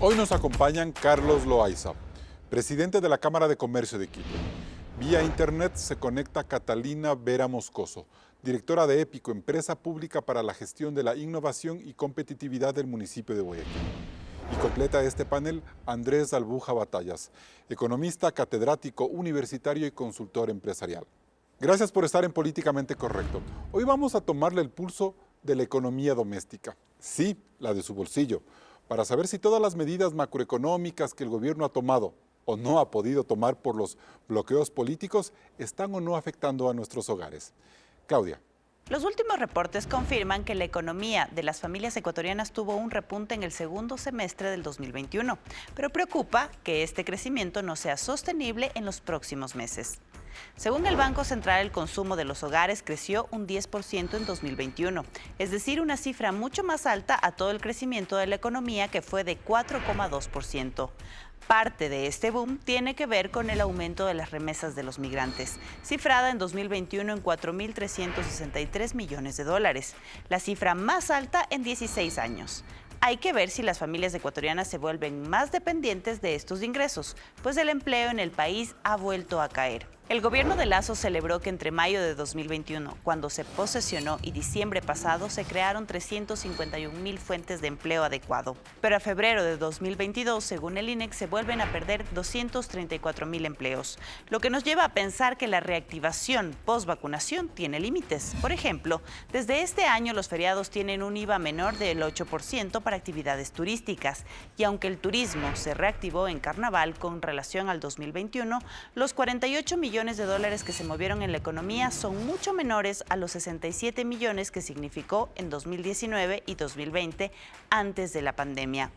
Hoy nos acompañan Carlos Loaiza, presidente de la Cámara de Comercio de Quito. Vía internet se conecta Catalina Vera Moscoso, directora de Épico, empresa pública para la gestión de la innovación y competitividad del municipio de Guayaquil. Y completa este panel Andrés Albuja Batallas, economista, catedrático universitario y consultor empresarial. Gracias por estar en Políticamente Correcto. Hoy vamos a tomarle el pulso de la economía doméstica, sí, la de su bolsillo, para saber si todas las medidas macroeconómicas que el gobierno ha tomado o no ha podido tomar por los bloqueos políticos están o no afectando a nuestros hogares. Claudia. Los últimos reportes confirman que la economía de las familias ecuatorianas tuvo un repunte en el segundo semestre del 2021, pero preocupa que este crecimiento no sea sostenible en los próximos meses. Según el Banco Central, el consumo de los hogares creció un 10% en 2021, es decir, una cifra mucho más alta a todo el crecimiento de la economía, que fue de 4,2%. Parte de este boom tiene que ver con el aumento de las remesas de los migrantes, cifrada en 2021 en 4.363 millones de dólares, la cifra más alta en 16 años. Hay que ver si las familias ecuatorianas se vuelven más dependientes de estos ingresos, pues el empleo en el país ha vuelto a caer. El gobierno de Lasso celebró que entre mayo de 2021, cuando se posesionó, y diciembre pasado, se crearon 351.000 fuentes de empleo adecuado. Pero a febrero de 2022, según el INEC, se vuelven a perder 234.000 empleos, lo que nos lleva a pensar que la reactivación post-vacunación tiene límites. Por ejemplo, desde este año los feriados tienen un IVA menor del 8% para actividades turísticas, y aunque el turismo se reactivó en carnaval con relación al 2021, los 48 millones de dólares que se movieron en la economía son mucho menores a los 67 millones que significó en 2019 y 2020 antes de la pandemia.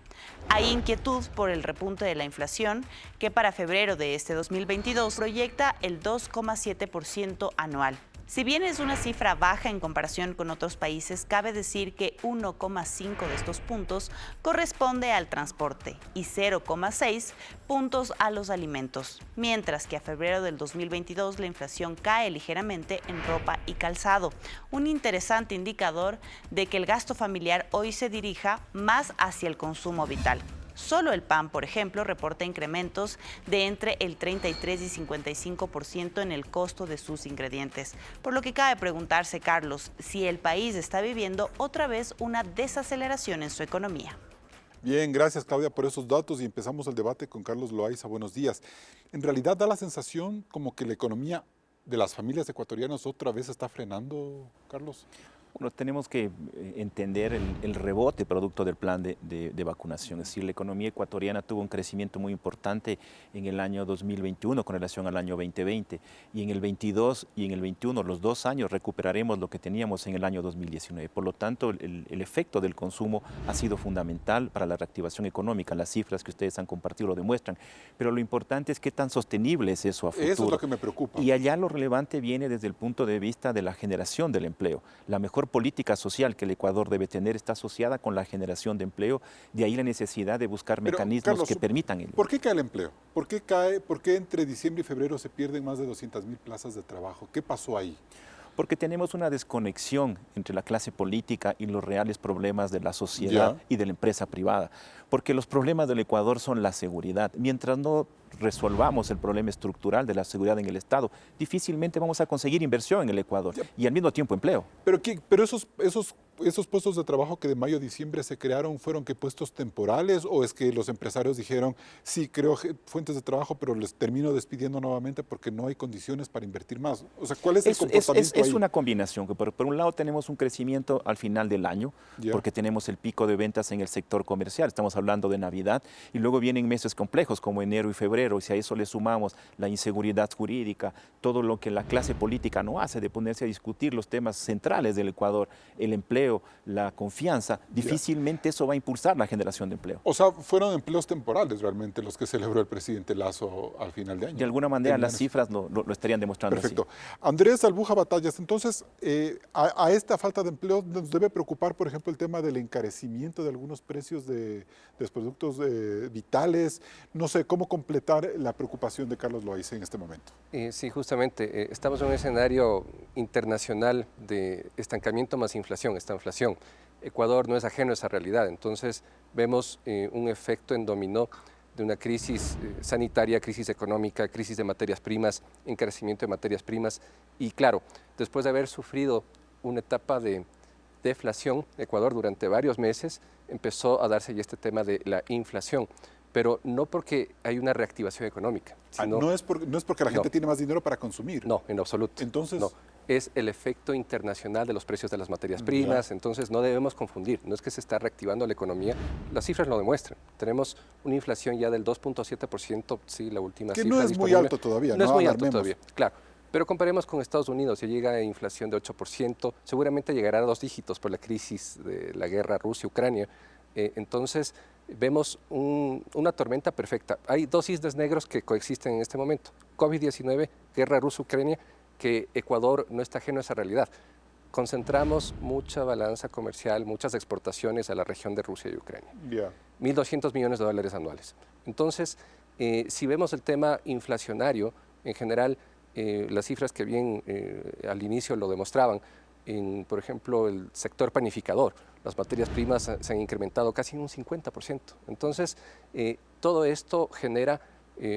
Hay inquietud por el repunte de la inflación, que para febrero de este 2022 proyecta el 2,7% anual. Si bien es una cifra baja en comparación con otros países, cabe decir que 1,5 de estos puntos corresponde al transporte y 0,6 puntos a los alimentos, mientras que a febrero del 2022 la inflación cae ligeramente en ropa y calzado, un interesante indicador de que el gasto familiar hoy se dirija más hacia el consumo vital. Solo el pan, por ejemplo, reporta incrementos de entre el 33 y 55% en el costo de sus ingredientes. Por lo que cabe preguntarse, Carlos, si el país está viviendo otra vez una desaceleración en su economía. Bien, gracias Claudia por esos datos y empezamos el debate con Carlos Loaiza. Buenos días. En realidad da la sensación como que la economía de las familias ecuatorianas otra vez está frenando, Carlos. Bueno, tenemos que entender el rebote producto del plan de vacunación. Es decir, la economía ecuatoriana tuvo un crecimiento muy importante en el año 2021 con relación al año 2020. Y en el 22 y en el 21, los 2 años, recuperaremos lo que teníamos en el año 2019. Por lo tanto, el efecto del consumo ha sido fundamental para la reactivación económica. Las cifras que ustedes han compartido lo demuestran. Pero lo importante es qué tan sostenible es eso a futuro. Eso es lo que me preocupa. Y allá lo relevante viene desde el punto de vista de la generación del empleo. La mejor política social que el Ecuador debe tener está asociada con la generación de empleo, de ahí la necesidad de buscar mecanismos, Carlos, que permitan el... ¿Por qué cae el empleo? ¿Por qué entre diciembre y febrero se pierden más de 200.000 plazas de trabajo? ¿Qué pasó ahí? Porque tenemos una desconexión entre la clase política y los reales problemas de la sociedad y de la empresa privada. Porque los problemas del Ecuador son la seguridad. Mientras no resolvamos el problema estructural de la seguridad en el Estado, difícilmente vamos a conseguir inversión en el Ecuador y al mismo tiempo empleo. Pero esos puestos de trabajo que de mayo a diciembre se crearon, ¿fueron que puestos temporales o es que los empresarios dijeron, sí, creo fuentes de trabajo, pero les termino despidiendo nuevamente porque no hay condiciones para invertir más? O sea, ¿cuál es el comportamiento ahí? Es una combinación. Por un lado tenemos un crecimiento al final del año, porque tenemos el pico de ventas en el sector comercial, estamos hablando de Navidad, y luego vienen meses complejos como enero y febrero, y si a eso le sumamos la inseguridad jurídica, todo lo que la clase política no hace de ponerse a discutir los temas centrales del Ecuador, el empleo, la confianza, difícilmente eso va a impulsar la generación de empleo. O sea, fueron empleos temporales realmente los que celebró el presidente Lasso al final de año. De alguna manera las cifras lo estarían demostrando. Perfecto. Así. Andrés Albuja Batallas, entonces, a esta falta de empleo nos debe preocupar, por ejemplo, el tema del encarecimiento de algunos precios de los productos vitales. No sé, cómo completar complementar la preocupación de Carlos Loaiza en este momento. Sí, justamente, estamos en un escenario internacional de estancamiento más inflación, esta inflación. Ecuador no es ajeno a esa realidad, entonces vemos un efecto en dominó de una crisis sanitaria, crisis económica, crisis de materias primas, encarecimiento de materias primas y claro, después de haber sufrido una etapa de deflación, Ecuador durante varios meses empezó a darse ya este tema de la inflación, pero no porque hay una reactivación económica. Sino, no es porque la gente tiene más dinero para consumir. No, en absoluto. Entonces, no. Es el efecto internacional de los precios de las materias primas, entonces no debemos confundir, no es que se está reactivando la economía, las cifras lo demuestran, tenemos una inflación ya del 2.7%, sí, la última cifra que no es muy alto todavía, no es muy alto todavía, claro, pero comparemos con Estados Unidos, si llega a inflación de 8%, seguramente llegará a 2 dígitos por la crisis de la guerra Rusia-Ucrania, entonces vemos una tormenta perfecta, hay dos islas negros que coexisten en este momento, COVID-19, guerra Rusia-Ucrania, que Ecuador no está ajeno a esa realidad. Concentramos mucha balanza comercial, muchas exportaciones a la región de Rusia y Ucrania. 1.200 millones de dólares anuales. Entonces, si vemos el tema inflacionario, en general, las cifras que bien al inicio lo demostraban, por ejemplo, el sector panificador, las materias primas se han incrementado casi en un 50%. Entonces, todo esto genera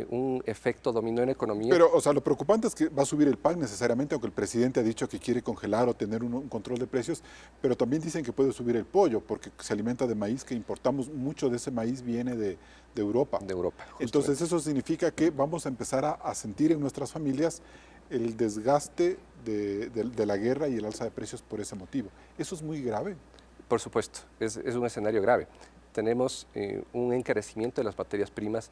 un efecto dominó en economía. Pero, o sea, lo preocupante es que va a subir el pan necesariamente, aunque el presidente ha dicho que quiere congelar o tener un control de precios, pero también dicen que puede subir el pollo, porque se alimenta de maíz, que importamos mucho de ese maíz, viene de Europa. De Europa, justamente. Entonces, eso significa que vamos a empezar a sentir en nuestras familias el desgaste de la guerra y el alza de precios por ese motivo. ¿Eso es muy grave? Por supuesto, es un escenario grave. Tenemos un encarecimiento de las materias primas.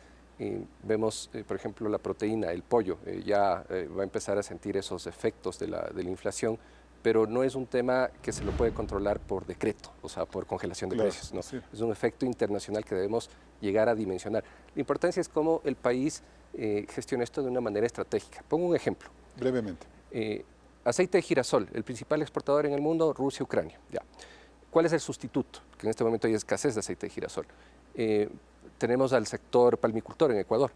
Vemos, por ejemplo, la proteína, el pollo, ya va a empezar a sentir esos efectos de la inflación, pero no es un tema que se lo puede controlar por decreto, o sea, por congelación de precios. No. Sí. Es un efecto internacional que debemos llegar a dimensionar. La importancia es cómo el país gestiona esto de una manera estratégica. Pongo un ejemplo. Brevemente. Aceite de girasol, el principal exportador en el mundo, Rusia-Ucrania. Ya. ¿Cuál es el sustituto? Que en este momento hay escasez de aceite de girasol. Tenemos al sector palmicultor en Ecuador,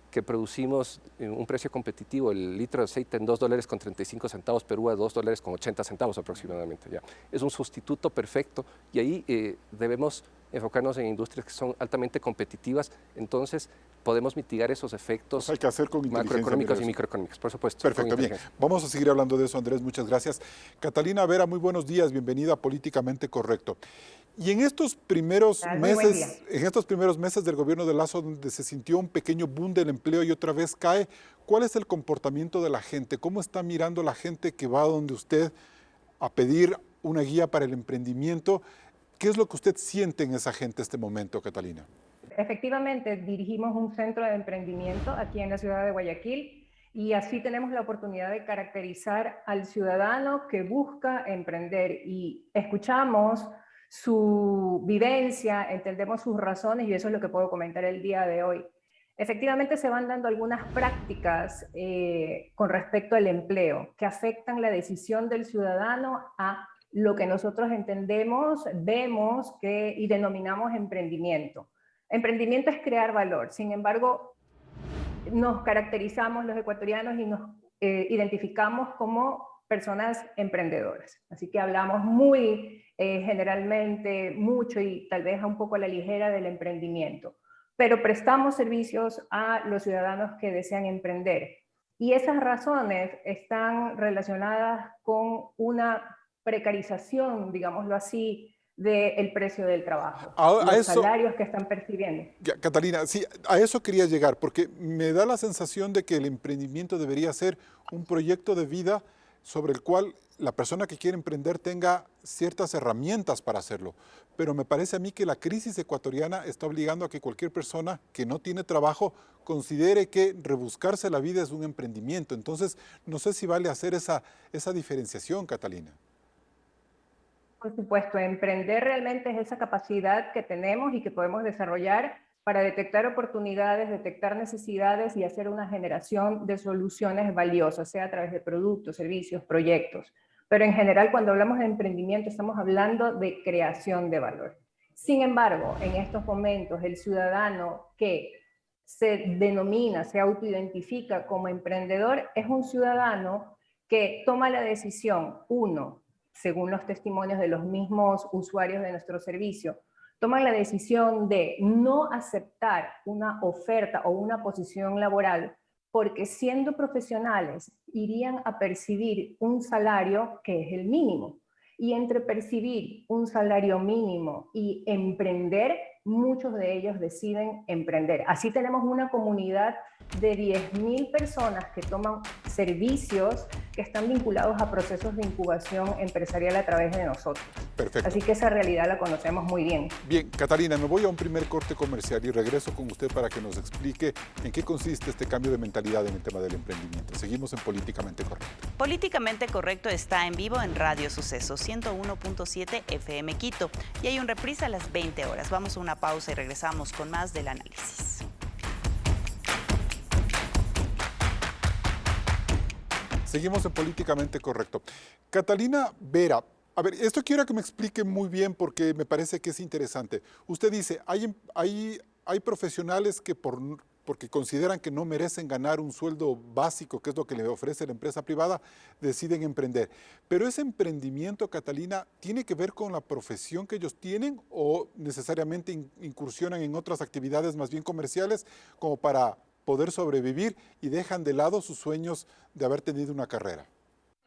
que producimos un precio competitivo, el litro de aceite en $2.35, Perú a $2.80 aproximadamente. Ya. Es un sustituto perfecto y ahí debemos enfocarnos en industrias que son altamente competitivas, entonces podemos mitigar esos efectos hay que hacer con macroeconómicos y microeconómicos, por supuesto. Perfecto, bien. Vamos a seguir hablando de eso, Andrés, muchas gracias. Catalina Vera, muy buenos días, bienvenida a Políticamente Correcto. Y en estos primeros meses del gobierno de Lazo, donde se sintió un pequeño boom del empleo y otra vez cae, ¿cuál es el comportamiento de la gente? ¿Cómo está mirando la gente que va donde usted a pedir una guía para el emprendimiento? ¿Qué es lo que usted siente en esa gente en este momento, Catalina? Efectivamente, dirigimos un centro de emprendimiento aquí en la ciudad de Guayaquil y así tenemos la oportunidad de caracterizar al ciudadano que busca emprender y escuchamos su vivencia, entendemos sus razones y eso es lo que puedo comentar el día de hoy. Efectivamente se van dando algunas prácticas con respecto al empleo que afectan la decisión del ciudadano a lo que nosotros entendemos, vemos y denominamos emprendimiento. Emprendimiento es crear valor, sin embargo, nos caracterizamos los ecuatorianos y nos identificamos como personas emprendedoras. Así que hablamos muy generalmente, mucho y tal vez un poco a la ligera del emprendimiento, pero prestamos servicios a los ciudadanos que desean emprender. Y esas razones están relacionadas con una precarización, digámoslo así, del precio del trabajo, los salarios que están percibiendo. Catalina, sí, a eso quería llegar, porque me da la sensación de que el emprendimiento debería ser un proyecto de vida sobre el cual la persona que quiere emprender tenga ciertas herramientas para hacerlo. Pero me parece a mí que la crisis ecuatoriana está obligando a que cualquier persona que no tiene trabajo considere que rebuscarse la vida es un emprendimiento. Entonces, no sé si vale hacer esa diferenciación, Catalina. Por supuesto, emprender realmente es esa capacidad que tenemos y que podemos desarrollar para detectar oportunidades, detectar necesidades y hacer una generación de soluciones valiosas, sea a través de productos, servicios, proyectos. Pero en general, cuando hablamos de emprendimiento, estamos hablando de creación de valor. Sin embargo, en estos momentos, el ciudadano que se denomina, se autoidentifica como emprendedor, es un ciudadano que toma la decisión, uno, según los testimonios de los mismos usuarios de nuestro servicio, toman la decisión de no aceptar una oferta o una posición laboral porque siendo profesionales irían a percibir un salario que es el mínimo. Y entre percibir un salario mínimo y emprender, muchos de ellos deciden emprender. Así tenemos una comunidad de 10.000 personas que toman servicios que están vinculados a procesos de incubación empresarial a través de nosotros. Perfecto. Así que esa realidad la conocemos muy bien. Bien, Catalina, me voy a un primer corte comercial y regreso con usted para que nos explique en qué consiste este cambio de mentalidad en el tema del emprendimiento. Seguimos en Políticamente Correcto. Políticamente Correcto está en vivo en Radio Suceso 101.7 FM Quito y hay un reprise a las 20 horas. Vamos a una pausa y regresamos con más del análisis. Seguimos en Políticamente Correcto. Catalina Vera, a ver, esto quiero que me explique muy bien porque me parece que es interesante. Usted dice, hay profesionales que porque consideran que no merecen ganar un sueldo básico, que es lo que le ofrece la empresa privada, deciden emprender. Pero ese emprendimiento, Catalina, ¿tiene que ver con la profesión que ellos tienen o necesariamente incursionan en otras actividades más bien comerciales como para poder sobrevivir y dejan de lado sus sueños de haber tenido una carrera?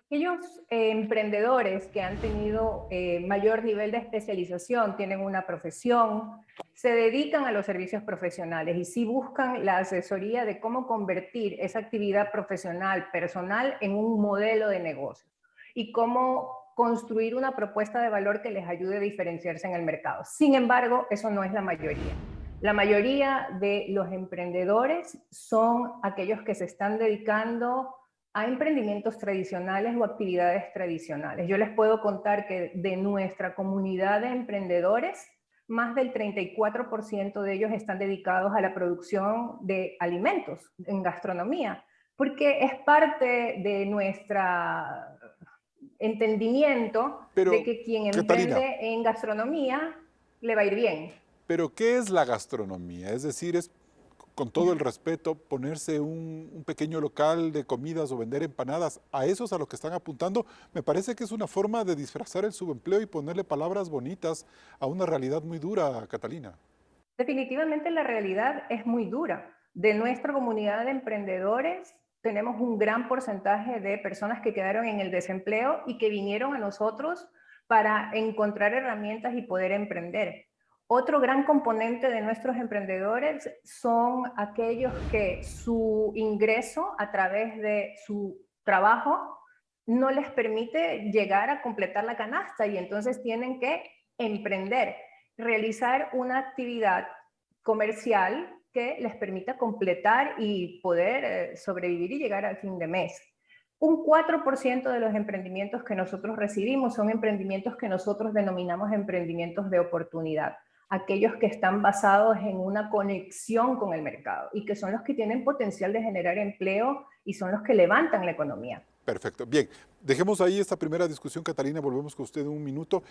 Aquellos emprendedores que han tenido mayor nivel de especialización, tienen una profesión, se dedican a los servicios profesionales y sí buscan la asesoría de cómo convertir esa actividad profesional, personal, en un modelo de negocio y cómo construir una propuesta de valor que les ayude a diferenciarse en el mercado. Sin embargo, eso no es la mayoría. La mayoría de los emprendedores son aquellos que se están dedicando a emprendimientos tradicionales o actividades tradicionales. Yo les puedo contar que de nuestra comunidad de emprendedores, más del 34% de ellos están dedicados a la producción de alimentos en gastronomía, porque es parte de nuestro entendimiento de que quien emprende en gastronomía le va a ir bien. Pero ¿qué es la gastronomía? Es decir, es, con todo el respeto, ponerse un pequeño local de comidas o vender empanadas. A esos a los que están apuntando, me parece que es una forma de disfrazar el subempleo y ponerle palabras bonitas a una realidad muy dura, Catalina. Definitivamente la realidad es muy dura. De nuestra comunidad de emprendedores, tenemos un gran porcentaje de personas que quedaron en el desempleo y que vinieron a nosotros para encontrar herramientas y poder emprender. Otro gran componente de nuestros emprendedores son aquellos que su ingreso a través de su trabajo no les permite llegar a completar la canasta y entonces tienen que emprender, realizar una actividad comercial que les permita completar y poder sobrevivir y llegar al fin de mes. Un 4% de los emprendimientos que nosotros recibimos son emprendimientos que nosotros denominamos emprendimientos de oportunidad. Aquellos que están basados en una conexión con el mercado y que son los que tienen potencial de generar empleo y son los que levantan la economía. Perfecto. Bien, dejemos ahí esta primera discusión, Catalina, volvemos con usted en un minuto.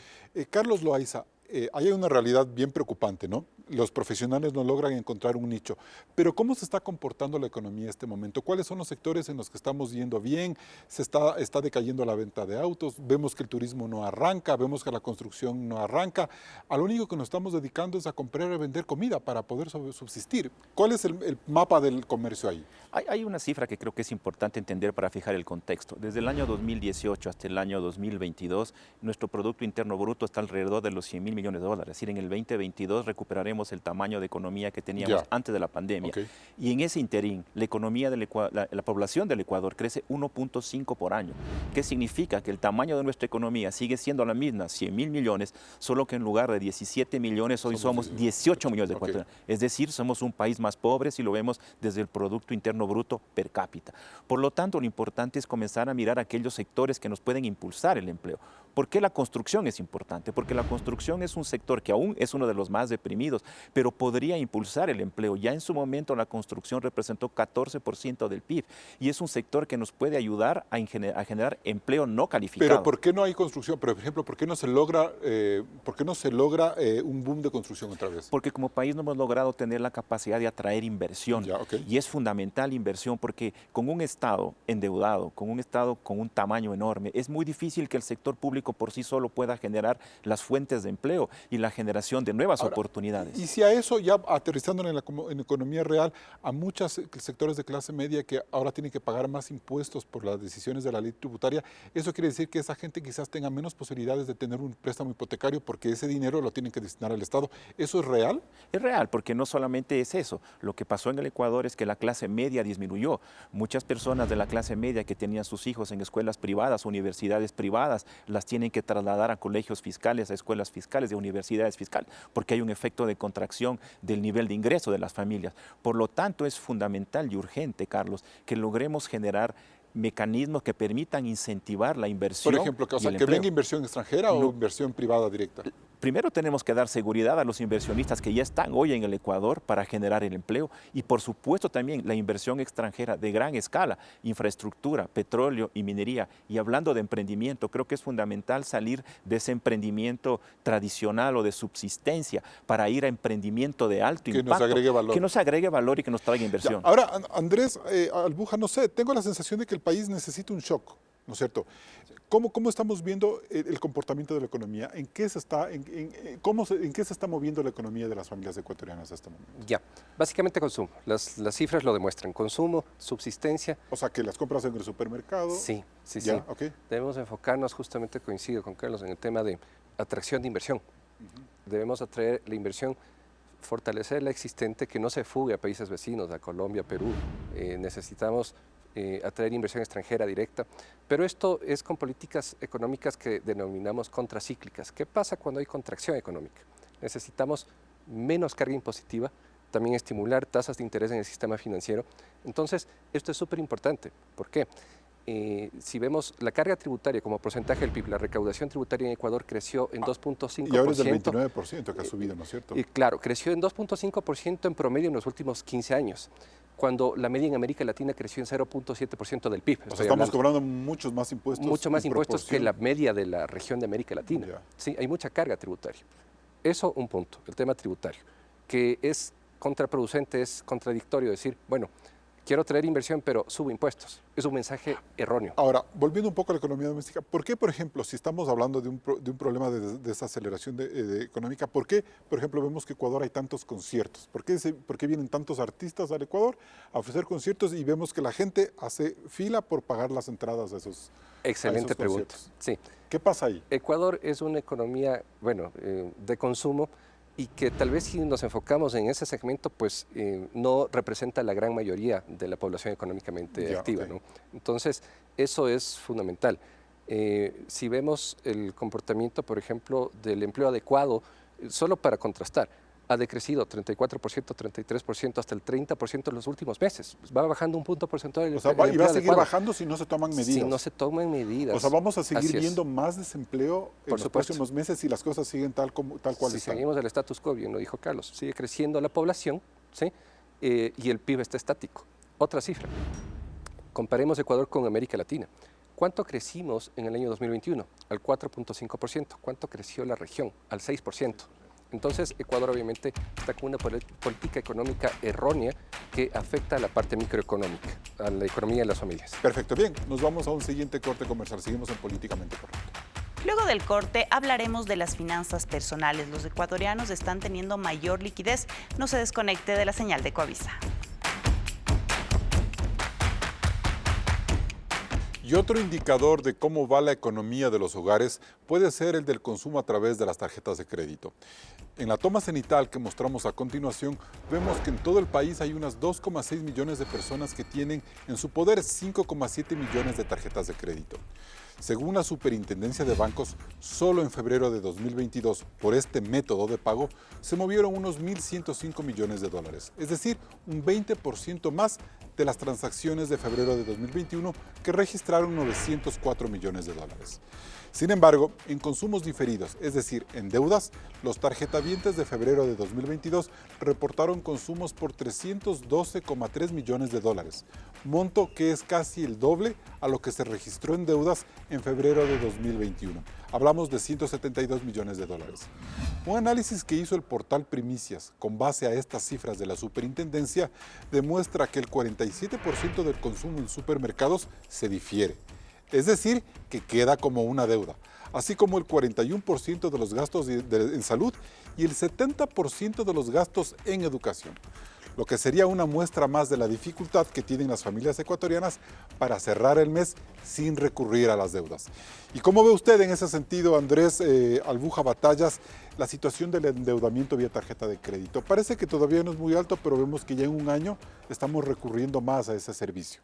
Carlos Loaiza, hay una realidad bien preocupante, ¿no? Los profesionales no logran encontrar un nicho, pero ¿cómo se está comportando la economía en este momento? ¿Cuáles son los sectores en los que estamos yendo bien? Está decayendo la venta de autos, vemos que el turismo no arranca, vemos que la construcción no arranca. A lo único que nos estamos dedicando es a comprar y vender comida para poder subsistir. ¿Cuál es el mapa del comercio ahí? Hay una cifra que creo que es importante entender para fijar el contexto. Desde el año 2018 hasta el año 2022, nuestro Producto Interno Bruto está alrededor de los 100.000 millones de dólares. Es decir, en el 2022 recuperaremos el tamaño de economía que teníamos antes de la pandemia. Okay. Y en ese interín, la economía la población del Ecuador crece 1.5 por año. ¿Qué significa? Que el tamaño de nuestra economía sigue siendo la misma, 100.000 millones, solo que en lugar de 17 millones, hoy somos 18 millones de ecuatorianos. Es decir, somos un país más pobre si lo vemos desde el Producto Interno Bruto per cápita. Por lo tanto, lo importante es comenzar a mirar aquellos sectores que nos pueden impulsar el empleo. ¿Por qué la construcción es importante? Porque la construcción es un sector que aún es uno de los más deprimidos, pero podría impulsar el empleo. Ya en su momento la construcción representó 14% del PIB y es un sector que nos puede ayudar a generar empleo no calificado. Pero ¿por qué no hay construcción? Pero, por ejemplo, ¿por qué no se logra un boom de construcción otra vez? Porque como país no hemos logrado tener la capacidad de atraer inversión. Ya, okay. Y es fundamental inversión porque con un Estado endeudado, con un Estado con un tamaño enorme, es muy difícil que el sector público por sí solo pueda generar las fuentes de empleo y la generación de nuevas oportunidades. Y si a eso, ya aterrizando en la economía real, a muchos sectores de clase media que ahora tienen que pagar más impuestos por las decisiones de la ley tributaria, eso quiere decir que esa gente quizás tenga menos posibilidades de tener un préstamo hipotecario porque ese dinero lo tienen que destinar al Estado. ¿Eso es real? Es real, porque no solamente es eso. Lo que pasó en el Ecuador es que la clase media disminuyó. Muchas personas de la clase media que tenían sus hijos en escuelas privadas, universidades privadas, las tienen que trasladar a colegios fiscales, a escuelas fiscales, de universidades fiscales, porque hay un efecto de contracción del nivel de ingreso de las familias. Por lo tanto, es fundamental y urgente, Carlos, que logremos generar mecanismos que permitan incentivar la inversión. Por ejemplo, que venga inversión extranjera o inversión privada directa. Primero tenemos que dar seguridad a los inversionistas que ya están hoy en el Ecuador para generar el empleo y por supuesto también la inversión extranjera de gran escala, infraestructura, petróleo y minería. Y hablando de emprendimiento, creo que es fundamental salir de ese emprendimiento tradicional o de subsistencia para ir a emprendimiento de alto impacto. Que nos agregue valor. Que nos agregue valor y que nos traiga inversión. Ya, ahora, Andrés Albuja, no sé, tengo la sensación de que el país necesita un shock, ¿no es cierto? ¿Cómo estamos viendo el comportamiento de la economía? ¿En qué se está moviendo la economía de las familias ecuatorianas hasta este momento? Ya, básicamente consumo. Las cifras lo demuestran. Consumo, subsistencia. O sea, que las compras en el supermercado. Sí. Ya, okay. Debemos enfocarnos, justamente coincido con Carlos, en el tema de atracción de inversión. Debemos atraer la inversión, fortalecer la existente, que no se fugue a países vecinos, a Colombia, Perú. Necesitamos atraer inversión extranjera directa, pero esto es con políticas económicas que denominamos contracíclicas. ¿Qué pasa cuando hay contracción económica? Necesitamos menos carga impositiva, también estimular tasas de interés en el sistema financiero. Entonces, esto es súper importante. ¿Por qué? Si vemos la carga tributaria como porcentaje del PIB, la recaudación tributaria en Ecuador creció en 2.5%. Y ahora es del 29% que ha subido, ¿no es cierto? Claro, creció en 2.5% en promedio en los últimos 15 años, cuando la media en América Latina creció en 0.7% del PIB. O sea, estamos cobrando muchos más impuestos. Mucho más impuestos que la media de la región de América Latina. Yeah. Sí, hay mucha carga tributaria. Eso un punto, el tema tributario, que es contraproducente, es contradictorio decir, bueno, quiero traer inversión, pero subo impuestos. Es un mensaje erróneo. Ahora, volviendo un poco a la economía doméstica, ¿por qué, por ejemplo, si estamos hablando de un problema de desaceleración económica, por qué, por ejemplo, vemos que en Ecuador hay tantos conciertos? ¿Por qué vienen tantos artistas al Ecuador a ofrecer conciertos y vemos que la gente hace fila por pagar las entradas a esos Excelente pregunta. Sí. ¿Qué pasa ahí? Ecuador es una economía, de consumo, y que tal vez si nos enfocamos en ese segmento, pues no representa la gran mayoría de la población económicamente activa, ¿no? Entonces, eso es fundamental. Si vemos el comportamiento, por ejemplo, del empleo adecuado, solo para contrastar, ha decrecido 34%, 33%, hasta el 30% en los últimos meses. Va bajando un punto porcentual. O sea, y va a seguir bajando si no se toman medidas. Si no se toman medidas. O sea, vamos a seguir viendo más desempleo en los próximos meses si las cosas siguen tal cual están. Si seguimos el status quo, bien lo dijo Carlos, sigue creciendo la población, ¿sí? Y el PIB está estático. Otra cifra, comparemos Ecuador con América Latina. ¿Cuánto crecimos en el año 2021? Al 4.5%. ¿Cuánto creció la región? Al 6%. Entonces, Ecuador obviamente está con una política económica errónea que afecta a la parte microeconómica, a la economía de las familias. Perfecto, bien. Nos vamos a un siguiente corte comercial. Seguimos en Políticamente Correcto. Luego del corte hablaremos de las finanzas personales. Los ecuatorianos están teniendo mayor liquidez. No se desconecte de la señal de Coavisa. Y otro indicador de cómo va la economía de los hogares puede ser el del consumo a través de las tarjetas de crédito. En la toma cenital que mostramos a continuación, vemos que en todo el país hay unas 2,6 millones de personas que tienen en su poder 5,7 millones de tarjetas de crédito. Según la Superintendencia de Bancos, solo en febrero de 2022, por este método de pago, se movieron unos 1.105 millones de dólares, es decir, un 20% más de las transacciones de febrero de 2021 que registraron 904 millones de dólares. Sin embargo, en consumos diferidos, es decir, en deudas, los tarjetavientes de febrero de 2022 reportaron consumos por 312,3 millones de dólares, monto que es casi el doble a lo que se registró en deudas en febrero de 2021. Hablamos de 172 millones de dólares. Un análisis que hizo el portal Primicias con base a estas cifras de la superintendencia demuestra que el 47% del consumo en supermercados se difiere, es decir, que queda como una deuda, así como el 41% de los gastos en salud y el 70% de los gastos en educación, lo que sería una muestra más de la dificultad que tienen las familias ecuatorianas para cerrar el mes sin recurrir a las deudas. ¿Y cómo ve usted en ese sentido, Andrés Albuja Batallas, la situación del endeudamiento vía tarjeta de crédito? Parece que todavía no es muy alto, pero vemos que ya en un año estamos recurriendo más a ese servicio.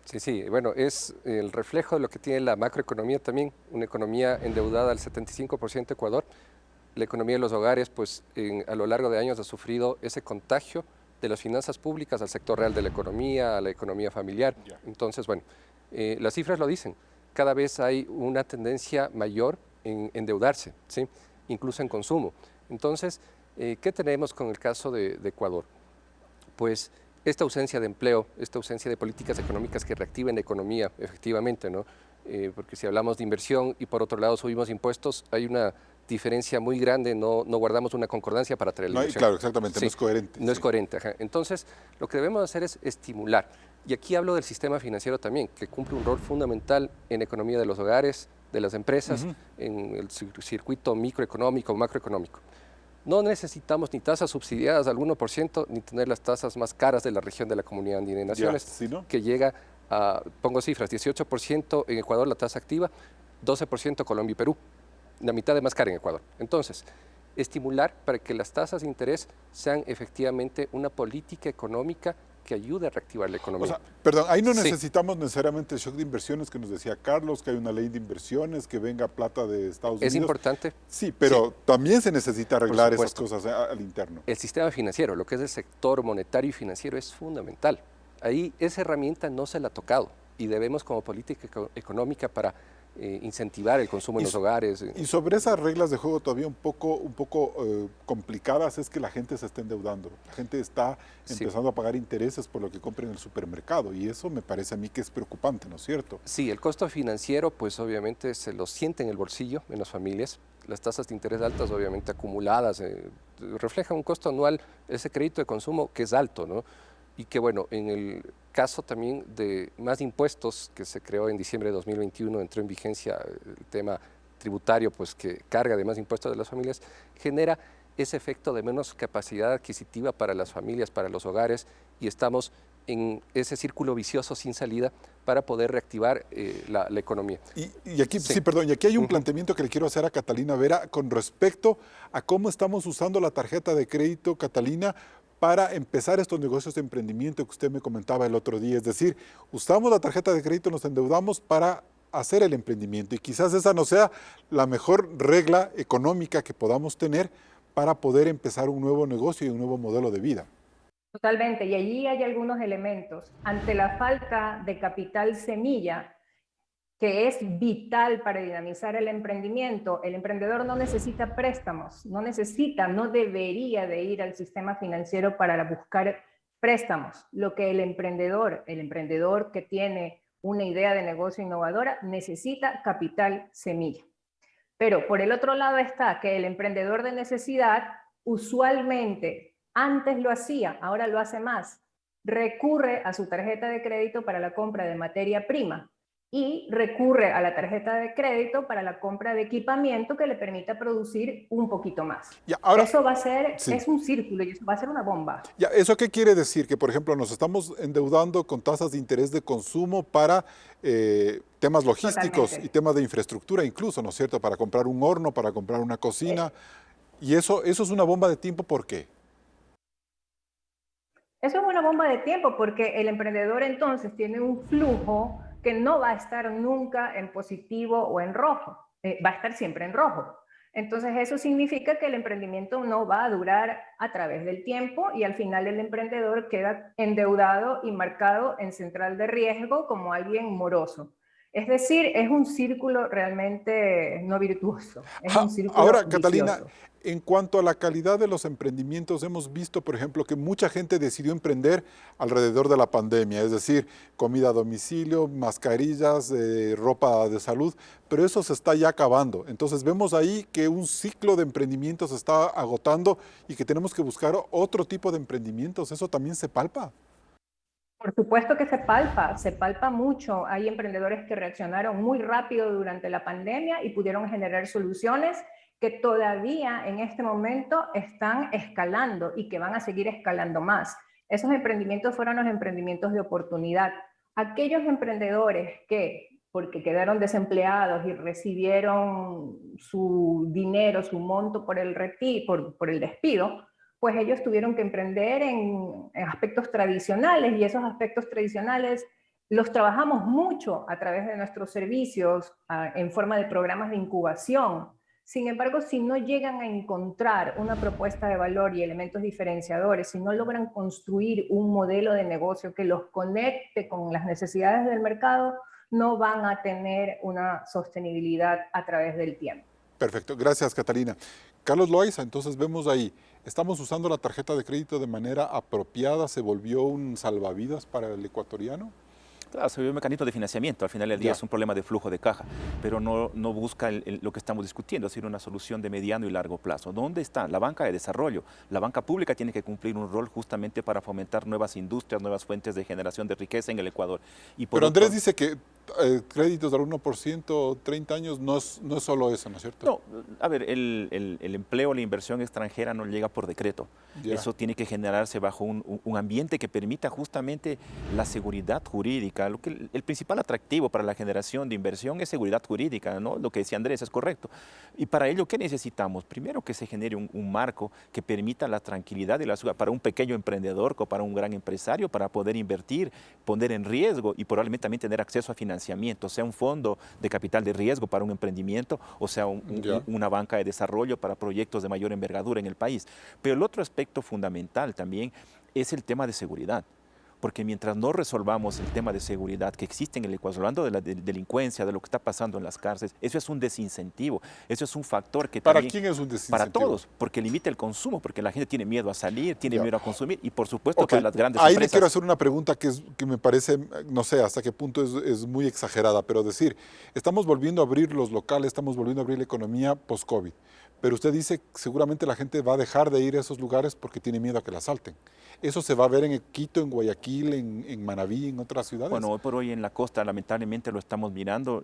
Sí. Bueno, es el reflejo de lo que tiene la macroeconomía también, una economía endeudada al 75% de Ecuador. La economía de los hogares, pues a lo largo de años ha sufrido ese contagio de las finanzas públicas al sector real de la economía, a la economía familiar. Entonces, bueno, las cifras lo dicen. Cada vez hay una tendencia mayor en endeudarse, ¿sí? Incluso en consumo. Entonces, ¿qué tenemos con el caso de Ecuador? Pues esta ausencia de empleo, esta ausencia de políticas económicas que reactiven la economía, efectivamente, ¿no? Porque si hablamos de inversión y por otro lado subimos impuestos, hay una diferencia muy grande, no guardamos una concordancia para traer la inversión. Claro, exactamente, no es coherente. No es coherente, ajá. Entonces, lo que debemos hacer es estimular. Y aquí hablo del sistema financiero también, que cumple un rol fundamental en la economía de los hogares, de las empresas, en el circuito microeconómico, macroeconómico. No necesitamos ni tasas subsidiadas al 1%, ni tener las tasas más caras de la región de la Comunidad Andina de Naciones, ¿Sí, no? que llega a, pongo cifras, 18% en Ecuador la tasa activa, 12% Colombia y Perú, la mitad de más cara en Ecuador. Entonces, estimular para que las tasas de interés sean efectivamente una política económica que ayude a reactivar la economía. O sea, perdón, ahí no necesitamos necesariamente el shock de inversiones que nos decía Carlos, que hay una ley de inversiones, que venga plata de Estados Unidos. Es importante. Sí, pero también se necesita arreglar esas cosas al interno. El sistema financiero, lo que es el sector monetario y financiero, es fundamental. Ahí esa herramienta no se la ha tocado y debemos como política económica para incentivar el consumo en los hogares. Y sobre esas reglas de juego todavía un poco complicadas es que la gente se está endeudando. La gente está empezando a pagar intereses por lo que compra en el supermercado y eso me parece a mí que es preocupante, ¿no es cierto? Sí, el costo financiero pues obviamente se lo siente en el bolsillo en las familias. Las tasas de interés altas obviamente acumuladas reflejan un costo anual, ese crédito de consumo que es alto, ¿no? Y que bueno, en el caso también de más impuestos que se creó en diciembre de 2021, entró en vigencia el tema tributario, pues que carga de más impuestos de las familias, genera ese efecto de menos capacidad adquisitiva para las familias, para los hogares, y estamos en ese círculo vicioso sin salida para poder reactivar la economía. Y aquí, y aquí hay un planteamiento que le quiero hacer a Catalina Vera con respecto a cómo estamos usando la tarjeta de crédito, Catalina, para empezar estos negocios de emprendimiento que usted me comentaba el otro día. Es decir, usamos la tarjeta de crédito, nos endeudamos para hacer el emprendimiento y quizás esa no sea la mejor regla económica que podamos tener para poder empezar un nuevo negocio y un nuevo modelo de vida. Totalmente, y allí hay algunos elementos. Ante la falta de capital semilla, que es vital para dinamizar el emprendimiento, el emprendedor no necesita préstamos, no debería de ir al sistema financiero para buscar préstamos. Lo que el emprendedor que tiene una idea de negocio innovadora, necesita capital semilla. Pero por el otro lado está que el emprendedor de necesidad usualmente antes lo hacía, ahora lo hace más. Recurre a su tarjeta de crédito para la compra de materia prima y recurre a la tarjeta de crédito para la compra de equipamiento que le permita producir un poquito más. Eso va a ser, es un círculo y eso va a ser una bomba. ¿Eso qué quiere decir? Que, por ejemplo, nos estamos endeudando con tasas de interés de consumo para temas logísticos y temas de infraestructura incluso, ¿no es cierto? Para comprar un horno, para comprar una cocina. Y eso es una bomba de tiempo, ¿por qué? Eso es una bomba de tiempo porque el emprendedor entonces tiene un flujo que no va a estar nunca en positivo o en rojo, va a estar siempre en rojo. Entonces eso significa que el emprendimiento no va a durar a través del tiempo y al final el emprendedor queda endeudado y marcado en central de riesgo como alguien moroso. Es decir, es un círculo realmente no virtuoso, es un círculo Ahora, vicioso. Catalina, en cuanto a la calidad de los emprendimientos, hemos visto, por ejemplo, que mucha gente decidió emprender alrededor de la pandemia, es decir, comida a domicilio, mascarillas, ropa de salud, pero eso se está ya acabando. Entonces vemos ahí que un ciclo de emprendimientos se está agotando y que tenemos que buscar otro tipo de emprendimientos. ¿Eso también se palpa? Por supuesto que se palpa mucho. Hay emprendedores que reaccionaron muy rápido durante la pandemia y pudieron generar soluciones que todavía en este momento están escalando y que van a seguir escalando más. Esos emprendimientos fueron los emprendimientos de oportunidad. Aquellos emprendedores que, porque quedaron desempleados y recibieron su dinero, su monto por el despido, pues ellos tuvieron que emprender en aspectos tradicionales y esos aspectos tradicionales los trabajamos mucho a través de nuestros servicios en forma de programas de incubación. Sin embargo, si no llegan a encontrar una propuesta de valor y elementos diferenciadores, si no logran construir un modelo de negocio que los conecte con las necesidades del mercado, no van a tener una sostenibilidad a través del tiempo. Perfecto, gracias Catalina. Carlos Loaiza, entonces vemos ahí, estamos usando la tarjeta de crédito de manera apropiada, ¿se volvió un salvavidas para el ecuatoriano? Claro, se ve un mecanismo de financiamiento, al final del día es un problema de flujo de caja, pero no busca lo que estamos discutiendo, es decir, una solución de mediano y largo plazo. ¿Dónde está la banca de desarrollo? La banca pública tiene que cumplir un rol justamente para fomentar nuevas industrias, nuevas fuentes de generación de riqueza en el Ecuador. Pero Andrés dice que créditos del 1%, 30 años, no es solo eso, ¿no es cierto? No, a ver, el empleo, la inversión extranjera no llega por decreto. Eso tiene que generarse bajo un ambiente que permita justamente la seguridad jurídica. El principal atractivo para la generación de inversión es seguridad jurídica, ¿no? Lo que decía Andrés es correcto. Y para ello, ¿qué necesitamos? Primero que se genere un marco que permita la tranquilidad y la seguridad para un pequeño emprendedor o para un gran empresario para poder invertir, poner en riesgo y probablemente también tener acceso a financiamiento, sea un fondo de capital de riesgo para un emprendimiento o sea una banca de desarrollo para proyectos de mayor envergadura en el país. Pero el otro aspecto fundamental también es el tema de seguridad. Porque mientras no resolvamos el tema de seguridad que existe en el Ecuador, hablando de la delincuencia, de lo que está pasando en las cárceles, eso es un desincentivo, eso es un factor que ¿Para también... quién es un desincentivo? Para todos, porque limita el consumo, porque la gente tiene miedo a salir, tiene miedo a consumir y por supuesto para las grandes Ahí empresas... le quiero hacer una pregunta que me parece, no sé hasta qué punto es muy exagerada, pero decir, estamos volviendo a abrir los locales, estamos volviendo a abrir la economía post-COVID, pero usted dice que seguramente la gente va a dejar de ir a esos lugares porque tiene miedo a que la asalten. ¿Eso se va a ver en Quito, en Guayaquil, en Manabí, en otras ciudades? Bueno, hoy por hoy en la costa lamentablemente lo estamos mirando,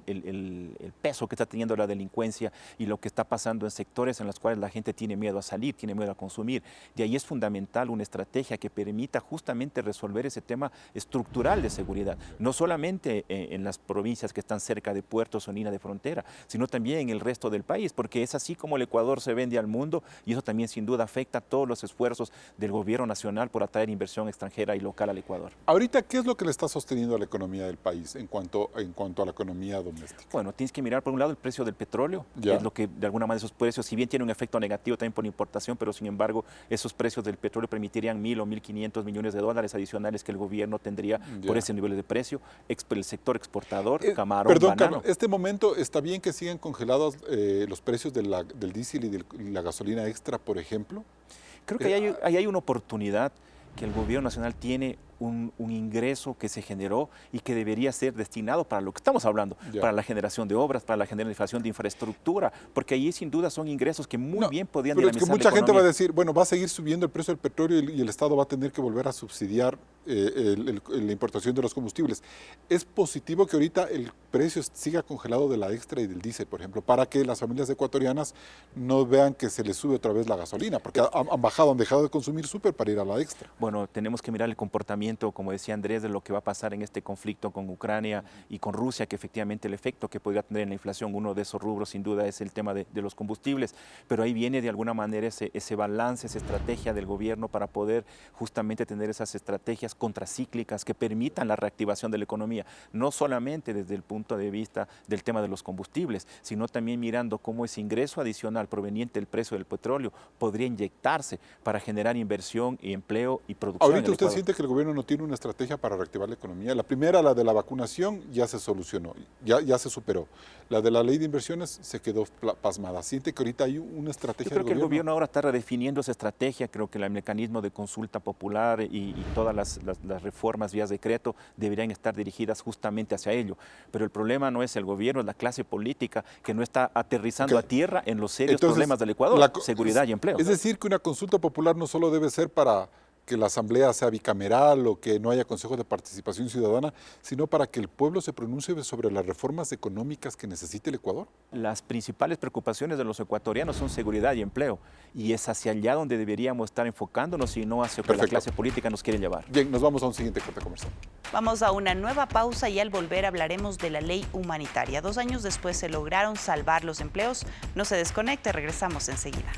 el peso que está teniendo la delincuencia y lo que está pasando en sectores en los cuales la gente tiene miedo a salir, tiene miedo a consumir. De ahí es fundamental una estrategia que permita justamente resolver ese tema estructural de seguridad, no solamente en las provincias que están cerca de puertos o línea de frontera, sino también en el resto del país, porque es así como el Ecuador se vende al mundo y eso también sin duda afecta a todos los esfuerzos del gobierno nacional por atraer inversión extranjera y local al Ecuador. Ahorita, ¿qué es lo que le está sosteniendo a la economía del país en cuanto a la economía doméstica? Bueno, tienes que mirar por un lado el precio del petróleo, que es lo que de alguna manera esos precios, si bien tiene un efecto negativo también por importación, pero sin embargo esos precios del petróleo permitirían 1.000 o 1.500 millones de dólares adicionales que el gobierno tendría por ese nivel de precio. El sector exportador, camarón, perdón, banano. Carlos, este momento está bien que sigan congelados los precios del diésel y la gasolina extra, por ejemplo. Creo que ahí hay una oportunidad que el gobierno nacional tiene un ingreso que se generó y que debería ser destinado para lo que estamos hablando, para la generación de obras, para la generación de infraestructura, porque ahí sin duda son ingresos que muy bien podrían dinamizar la economía. Mucha gente va a decir, bueno, va a seguir subiendo el precio del petróleo y el Estado va a tener que volver a subsidiar la importación de los combustibles. ¿Es positivo que ahorita el precio siga congelado de la extra y del diésel, por ejemplo, para que las familias ecuatorianas no vean que se les sube otra vez la gasolina? Porque han dejado de consumir súper para ir a la extra. Bueno, tenemos que mirar el comportamiento, como decía Andrés, de lo que va a pasar en este conflicto con Ucrania y con Rusia, que efectivamente el efecto que podría tener en la inflación, uno de esos rubros sin duda es el tema de los combustibles, pero ahí viene de alguna manera ese balance, esa estrategia del gobierno para poder justamente tener esas estrategias contracíclicas que permitan la reactivación de la economía, no solamente desde el punto de vista del tema de los combustibles, sino también mirando cómo ese ingreso adicional proveniente del precio del petróleo podría inyectarse para generar inversión y empleo y producción. ¿Ahorita usted siente que el gobierno no tiene una estrategia para reactivar la economía. La primera, la de la vacunación, ya se solucionó, ya se superó. La de la ley de inversiones se quedó pasmada. ¿Siente que ahorita hay una estrategia? Yo creo que el gobierno ahora está redefiniendo esa estrategia. Creo que el mecanismo de consulta popular y todas las reformas vía decreto deberían estar dirigidas justamente hacia ello. Pero el problema no es el gobierno, es la clase política que no está aterrizando a tierra en los serios problemas del Ecuador, seguridad y empleo. Es decir, que una consulta popular no solo debe ser para que la asamblea sea bicameral o que no haya consejo de participación ciudadana, sino para que el pueblo se pronuncie sobre las reformas económicas que necesite el Ecuador. Las principales preocupaciones de los ecuatorianos son seguridad y empleo, y es hacia allá donde deberíamos estar enfocándonos y no hacia lo que la clase política nos quiere llevar. Bien, nos vamos a un siguiente corte comercial. Vamos a una nueva pausa y al volver hablaremos de la ley humanitaria. 2 años después se lograron salvar los empleos. No se desconecte, regresamos enseguida.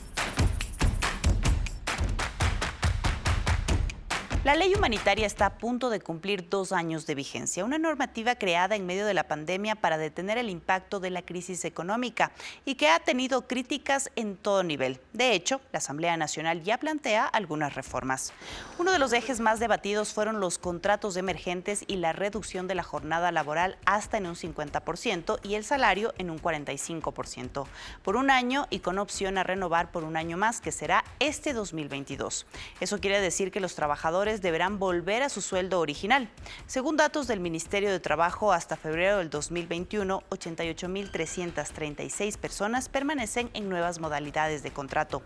La ley humanitaria está a punto de cumplir 2 años de vigencia, una normativa creada en medio de la pandemia para detener el impacto de la crisis económica y que ha tenido críticas en todo nivel. De hecho, la Asamblea Nacional ya plantea algunas reformas. Uno de los ejes más debatidos fueron los contratos emergentes y la reducción de la jornada laboral hasta en un 50% y el salario en un 45%, por 1 año y con opción a renovar por 1 año más, que será este 2022. Eso quiere decir que los trabajadores deberán volver a su sueldo original. Según datos del Ministerio de Trabajo, hasta febrero del 2021, 88.336 personas permanecen en nuevas modalidades de contrato,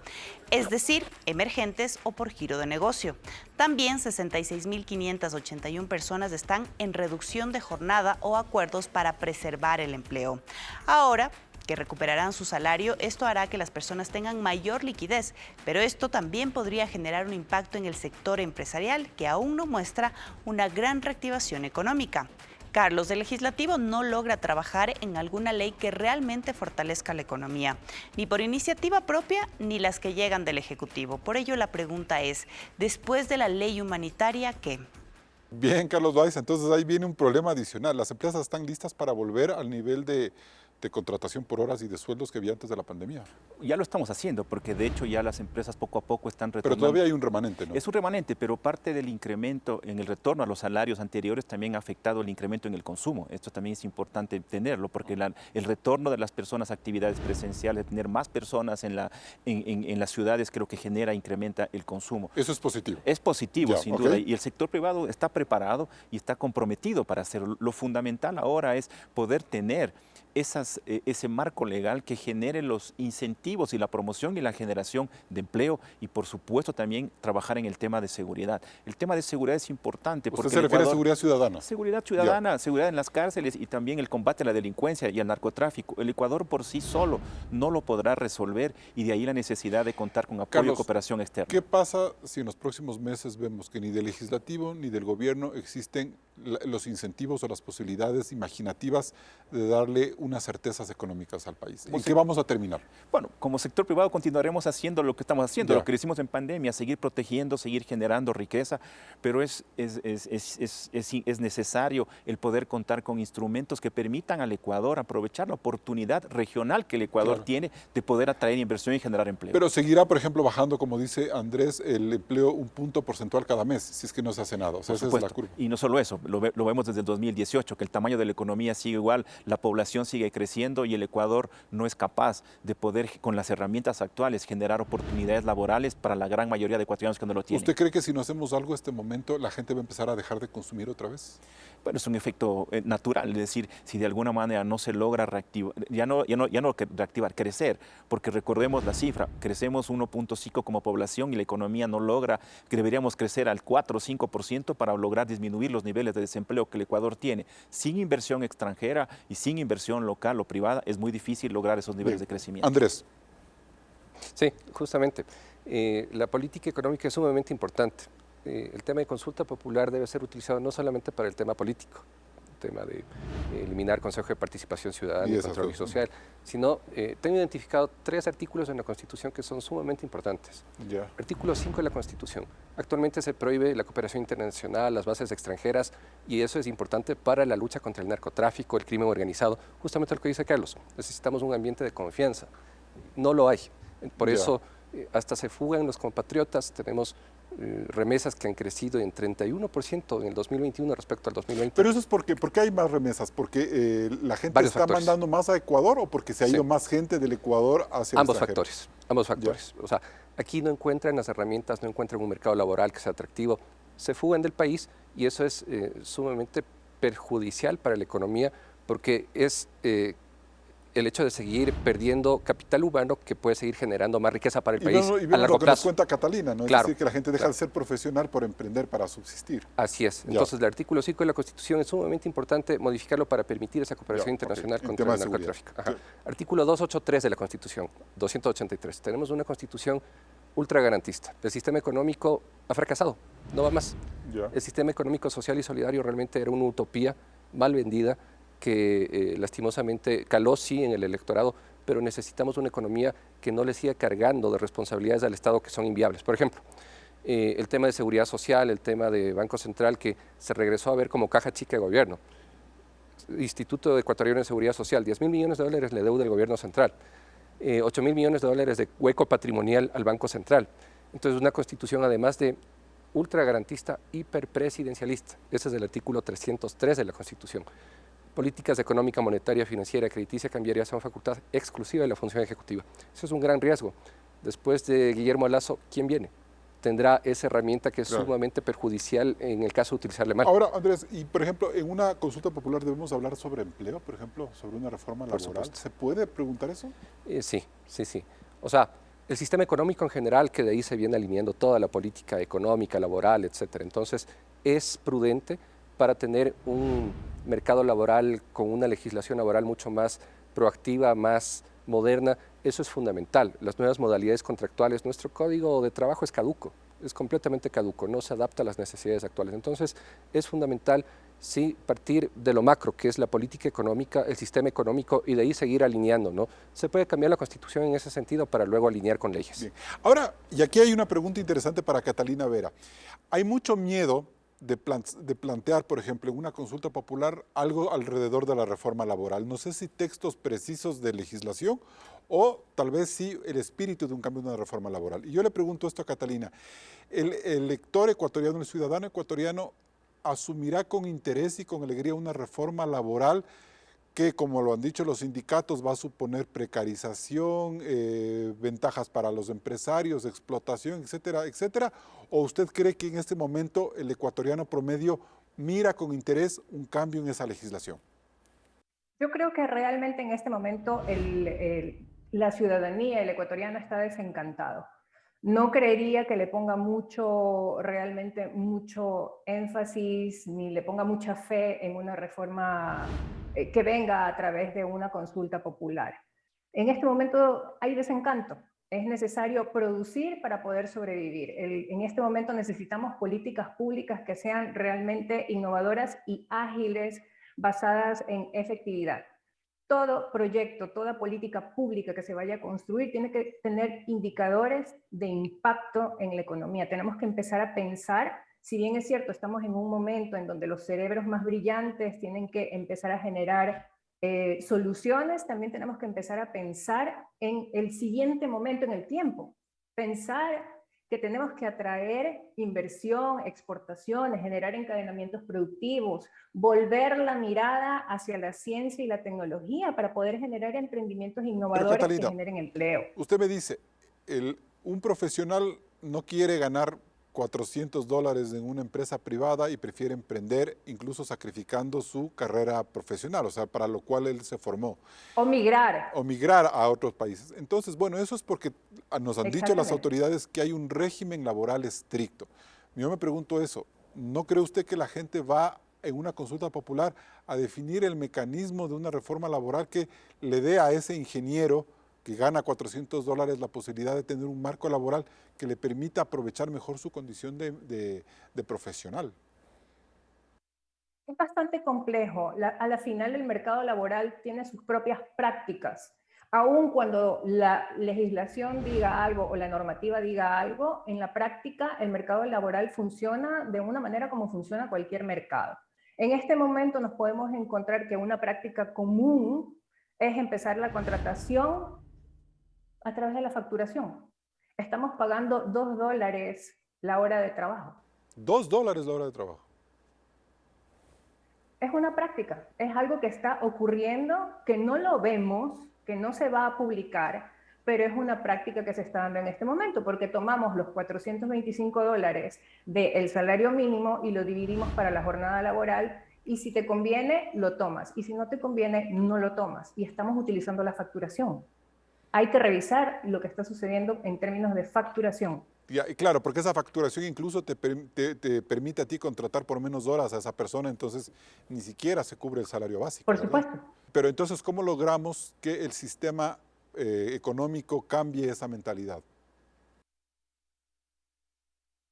es decir, emergentes o por giro de negocio. También 66.581 personas están en reducción de jornada o acuerdos para preservar el empleo. Ahora, que recuperarán su salario, esto hará que las personas tengan mayor liquidez, pero esto también podría generar un impacto en el sector empresarial, que aún no muestra una gran reactivación económica. Carlos, el legislativo no logra trabajar en alguna ley que realmente fortalezca la economía, ni por iniciativa propia ni las que llegan del Ejecutivo. Por ello, la pregunta es, después de la ley humanitaria, ¿qué? Bien, Carlos Báez, entonces ahí viene un problema adicional. ¿Las empresas están listas para volver al nivel de contratación por horas y de sueldos que había antes de la pandemia? Ya lo estamos haciendo, porque de hecho ya las empresas poco a poco están retomando. Pero todavía hay un remanente, ¿no? Es un remanente, pero parte del incremento en el retorno a los salarios anteriores también ha afectado el incremento en el consumo. Esto también es importante tenerlo, porque el retorno de las personas a actividades presenciales, de tener más personas en las ciudades, creo que incrementa el consumo. Eso es positivo. Es positivo, Ya, sin duda, y el sector privado está preparado y está comprometido para hacerlo. Lo fundamental ahora es poder tener ese marco legal que genere los incentivos y la promoción y la generación de empleo y, por supuesto, también trabajar en el tema de seguridad. El tema de seguridad es importante. ¿Usted se refiere a seguridad ciudadana? Seguridad ciudadana, seguridad en las cárceles y también el combate a la delincuencia y al narcotráfico. El Ecuador por sí solo no lo podrá resolver y de ahí la necesidad de contar con apoyo y cooperación externa. ¿Qué pasa si en los próximos meses vemos que ni del legislativo ni del gobierno existen los incentivos o las posibilidades imaginativas de darle unas certezas económicas al país? ¿En qué vamos a terminar? Bueno, como sector privado continuaremos haciendo lo que estamos haciendo, lo que hicimos en pandemia, seguir protegiendo, seguir generando riqueza, pero es necesario el poder contar con instrumentos que permitan al Ecuador aprovechar la oportunidad regional que el Ecuador tiene de poder atraer inversión y generar empleo. Pero seguirá, por ejemplo, bajando, como dice Andrés, el empleo 1 punto porcentual cada mes, si es que no se hace nada. O sea, esa es la curva. Y no solo eso, lo vemos desde el 2018, que el tamaño de la economía sigue igual, la población sigue creciendo y el Ecuador no es capaz de poder, con las herramientas actuales, generar oportunidades laborales para la gran mayoría de ecuatorianos que no lo tienen. ¿Usted cree que si no hacemos algo en este momento, la gente va a empezar a dejar de consumir otra vez? Bueno, es un efecto natural, es decir, si de alguna manera no se logra reactivar, ya no reactivar, crecer, porque recordemos la cifra, crecemos 1.5 como población y la economía no logra, que deberíamos crecer al 4 o 5% para lograr disminuir los niveles de desempleo que el Ecuador tiene. Sin inversión extranjera y sin inversión local o privada es muy difícil lograr esos niveles de crecimiento. Andrés. Sí, justamente. La política económica es sumamente importante. El tema de consulta popular debe ser utilizado no solamente para el tema político, el tema de eliminar Consejo de Participación Ciudadana y Control Social, sino tengo identificado 3 artículos en la Constitución que son sumamente importantes. Artículo 5 de la Constitución. Actualmente se prohíbe la cooperación internacional, las bases extranjeras, y eso es importante para la lucha contra el narcotráfico, el crimen organizado, justamente lo que dice Carlos. Necesitamos un ambiente de confianza. No lo hay. Por eso hasta se fugan los compatriotas, tenemos remesas que han crecido en 31% en el 2021 respecto al 2020. Pero eso es ¿por qué hay más remesas? ¿Porque la gente Varios está factores. mandando más a Ecuador o porque se ha ido más gente del Ecuador hacia el Ambos extranjero? factores, ambos factores. O sea, aquí no encuentran las herramientas, no encuentran un mercado laboral que sea atractivo, se fugan del país y eso es sumamente perjudicial para la economía porque es el hecho de seguir perdiendo capital humano que puede seguir generando más riqueza para el país Y a vemos largo lo que nos plazo. cuenta Catalina, ¿no? Claro, Es decir, que la gente deja de ser profesional por emprender para subsistir. Así es. Ya. Entonces, el artículo 5 de la Constitución es sumamente importante modificarlo para permitir esa cooperación Ya, internacional ok. En contra tema el de seguridad. narcotráfico. Ajá. Sí. Artículo 283 de la Constitución, 283. Tenemos una Constitución ultra garantista. El sistema económico ha fracasado, no va más. Ya. El sistema económico, social y solidario realmente era una utopía mal vendida que lastimosamente caló sí en el electorado, pero necesitamos una economía que no le siga cargando de responsabilidades al Estado que son inviables. Por ejemplo, el tema de seguridad social, el tema de Banco Central, que se regresó a ver como caja chica de gobierno. Instituto Ecuatoriano de Seguridad Social, 10.000 millones de dólares le deuda el gobierno central, 8.000 millones de dólares de hueco patrimonial al Banco Central. Entonces, una constitución además de ultra garantista, hiperpresidencialista. Ese es el artículo 303 de la Constitución. Políticas económica, monetaria, financiera, crediticia, cambiaria son facultad exclusiva de la función ejecutiva. Eso es un gran riesgo. Después de Guillermo Lasso, ¿quién viene? Tendrá esa herramienta que es sumamente perjudicial en el caso de utilizarle mal. Ahora, Andrés, y por ejemplo, en una consulta popular debemos hablar sobre empleo, por ejemplo, sobre una reforma laboral. Supuesto. ¿Se puede preguntar eso? Sí. O sea, el sistema económico en general, que de ahí se viene alineando toda la política económica, laboral, etcétera. Entonces, es prudente para tener un mercado laboral con una legislación laboral mucho más proactiva, más moderna. Eso es fundamental. Las nuevas modalidades contractuales, nuestro código de trabajo es caduco, es completamente caduco, no se adapta a las necesidades actuales. Entonces, es fundamental, sí, partir de lo macro, que es la política económica, el sistema económico, y de ahí seguir alineando, ¿no? Se puede cambiar la Constitución en ese sentido para luego alinear con leyes. Bien. Ahora, y aquí hay una pregunta interesante para Catalina Vera. Hay mucho miedo de plantear, por ejemplo, en una consulta popular algo alrededor de la reforma laboral. No sé si textos precisos de legislación o tal vez sí el espíritu de un cambio de una reforma laboral. Y yo le pregunto esto a Catalina. ¿El elector ecuatoriano, el ciudadano ecuatoriano, asumirá con interés y con alegría una reforma laboral que, como lo han dicho los sindicatos, va a suponer precarización, ventajas para los empresarios, explotación, etcétera, etcétera? ¿O usted cree que en este momento el ecuatoriano promedio mira con interés un cambio en esa legislación? Yo creo que realmente en este momento la ciudadanía, el ecuatoriano está desencantado. No creería que le ponga realmente mucho énfasis, ni le ponga mucha fe en una reforma que venga a través de una consulta popular. En este momento hay desencanto. Es necesario producir para poder sobrevivir. En este momento necesitamos políticas públicas que sean realmente innovadoras y ágiles, basadas en efectividad. Todo proyecto, toda política pública que se vaya a construir tiene que tener indicadores de impacto en la economía. Tenemos que empezar a pensar, si bien es cierto, estamos en un momento en donde los cerebros más brillantes tienen que empezar a generar soluciones, también tenemos que empezar a pensar en el siguiente momento en el tiempo. Pensar que tenemos que atraer inversión, exportaciones, generar encadenamientos productivos, volver la mirada hacia la ciencia y la tecnología para poder generar emprendimientos innovadores Catalina, que generen empleo. Usted me dice, un profesional no quiere ganar $400 en una empresa privada y prefiere emprender, incluso sacrificando su carrera profesional, o sea, para lo cual él se formó. O migrar. O migrar a otros países. Entonces, bueno, eso es porque nos han dicho las autoridades que hay un régimen laboral estricto. Yo me pregunto eso, ¿no cree usted que la gente va en una consulta popular a definir el mecanismo de una reforma laboral que le dé a ese ingeniero que gana $400 la posibilidad de tener un marco laboral que le permita aprovechar mejor su condición de profesional? Es bastante complejo. A la final el mercado laboral tiene sus propias prácticas. Aun cuando la legislación diga algo o la normativa diga algo, en la práctica el mercado laboral funciona de una manera como funciona cualquier mercado. En este momento nos podemos encontrar que una práctica común es empezar la contratación a través de la facturación. Estamos pagando $2 la hora de trabajo. $2 la hora de trabajo. Es una práctica, es algo que está ocurriendo, que no lo vemos, que no se va a publicar, pero es una práctica que se está dando en este momento, porque tomamos los $425 del salario mínimo y lo dividimos para la jornada laboral, y si te conviene, lo tomas, y si no te conviene, no lo tomas, y estamos utilizando la facturación. Hay que revisar lo que está sucediendo en términos de facturación. Y claro, porque esa facturación incluso te permite a ti contratar por menos horas a esa persona, entonces ni siquiera se cubre el salario básico. Por ¿verdad? supuesto. Pero entonces, ¿cómo logramos que el sistema económico cambie esa mentalidad?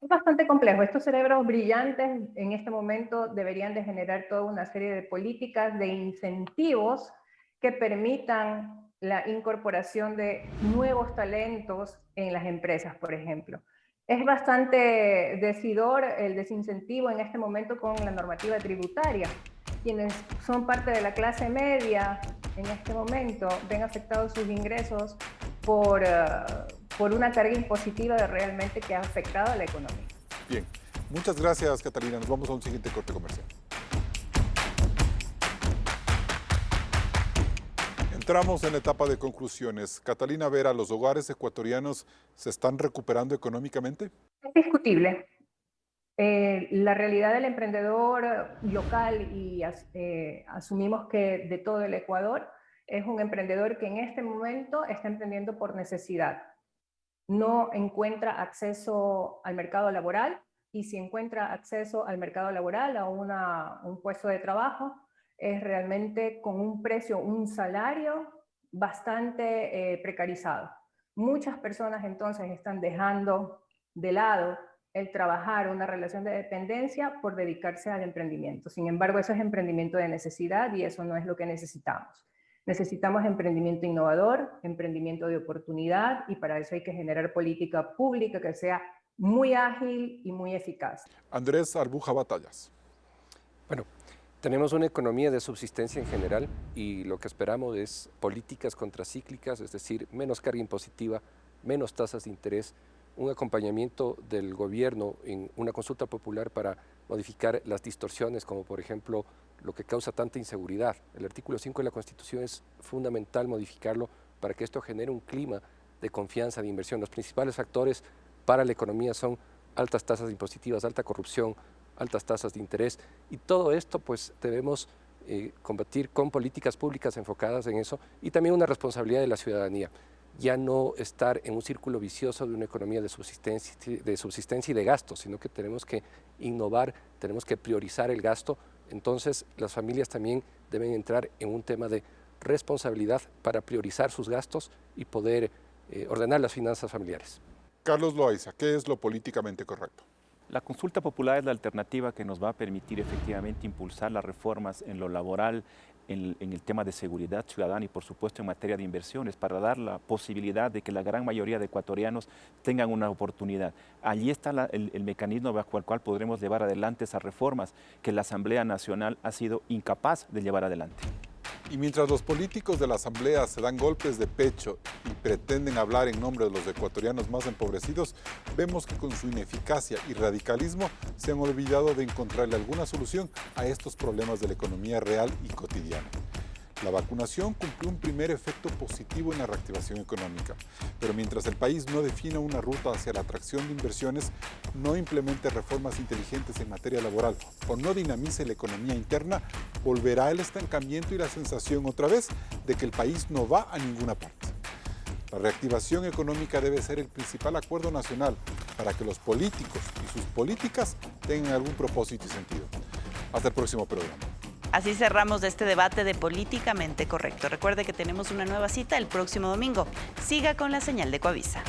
Es bastante complejo. Estos cerebros brillantes en este momento deberían de generar toda una serie de políticas, de incentivos que permitan la incorporación de nuevos talentos en las empresas, por ejemplo. Es bastante decidor el desincentivo en este momento con la normativa tributaria. Quienes son parte de la clase media en este momento ven afectados sus ingresos por una carga impositiva realmente que ha afectado a la economía. Bien, muchas gracias, Catalina. Nos vamos a un siguiente corte comercial. Entramos en la etapa de conclusiones. Catalina Vera, ¿los hogares ecuatorianos se están recuperando económicamente? Es discutible. La realidad del emprendedor local, y asumimos que de todo el Ecuador, es un emprendedor que en este momento está emprendiendo por necesidad. No encuentra acceso al mercado laboral, y si encuentra acceso al mercado laboral, a un puesto de trabajo, es realmente con un precio, un salario bastante precarizado. Muchas personas entonces están dejando de lado el trabajar una relación de dependencia por dedicarse al emprendimiento. Sin embargo, eso es emprendimiento de necesidad y eso no es lo que necesitamos. Necesitamos emprendimiento innovador, emprendimiento de oportunidad, y para eso hay que generar política pública que sea muy ágil y muy eficaz. Andrés Arbuja Batallas. Bueno, tenemos una economía de subsistencia en general y lo que esperamos es políticas contracíclicas, es decir, menos carga impositiva, menos tasas de interés, un acompañamiento del gobierno en una consulta popular para modificar las distorsiones, como por ejemplo lo que causa tanta inseguridad. El artículo 5 de la Constitución es fundamental modificarlo para que esto genere un clima de confianza, de inversión. Los principales factores para la economía son altas tasas impositivas, alta corrupción, altas tasas de interés, y todo esto pues debemos combatir con políticas públicas enfocadas en eso, y también una responsabilidad de la ciudadanía. Ya no estar en un círculo vicioso de una economía de subsistencia y de gasto, sino que tenemos que innovar, tenemos que priorizar el gasto. Entonces las familias también deben entrar en un tema de responsabilidad para priorizar sus gastos y poder ordenar las finanzas familiares. Carlos Loaiza, ¿qué es lo políticamente correcto? La consulta popular es la alternativa que nos va a permitir efectivamente impulsar las reformas en lo laboral, en el tema de seguridad ciudadana y por supuesto en materia de inversiones, para dar la posibilidad de que la gran mayoría de ecuatorianos tengan una oportunidad. Allí está el mecanismo bajo el cual podremos llevar adelante esas reformas que la Asamblea Nacional ha sido incapaz de llevar adelante. Y mientras los políticos de la Asamblea se dan golpes de pecho y pretenden hablar en nombre de los ecuatorianos más empobrecidos, vemos que con su ineficacia y radicalismo se han olvidado de encontrarle alguna solución a estos problemas de la economía real y cotidiana. La vacunación cumplió un primer efecto positivo en la reactivación económica, pero mientras el país no defina una ruta hacia la atracción de inversiones, no implemente reformas inteligentes en materia laboral o no dinamice la economía interna, volverá el estancamiento y la sensación otra vez de que el país no va a ninguna parte. La reactivación económica debe ser el principal acuerdo nacional para que los políticos y sus políticas tengan algún propósito y sentido. Hasta el próximo programa. Así cerramos este debate de Políticamente Correcto. Recuerde que tenemos una nueva cita el próximo domingo. Siga con la señal de Coavisa.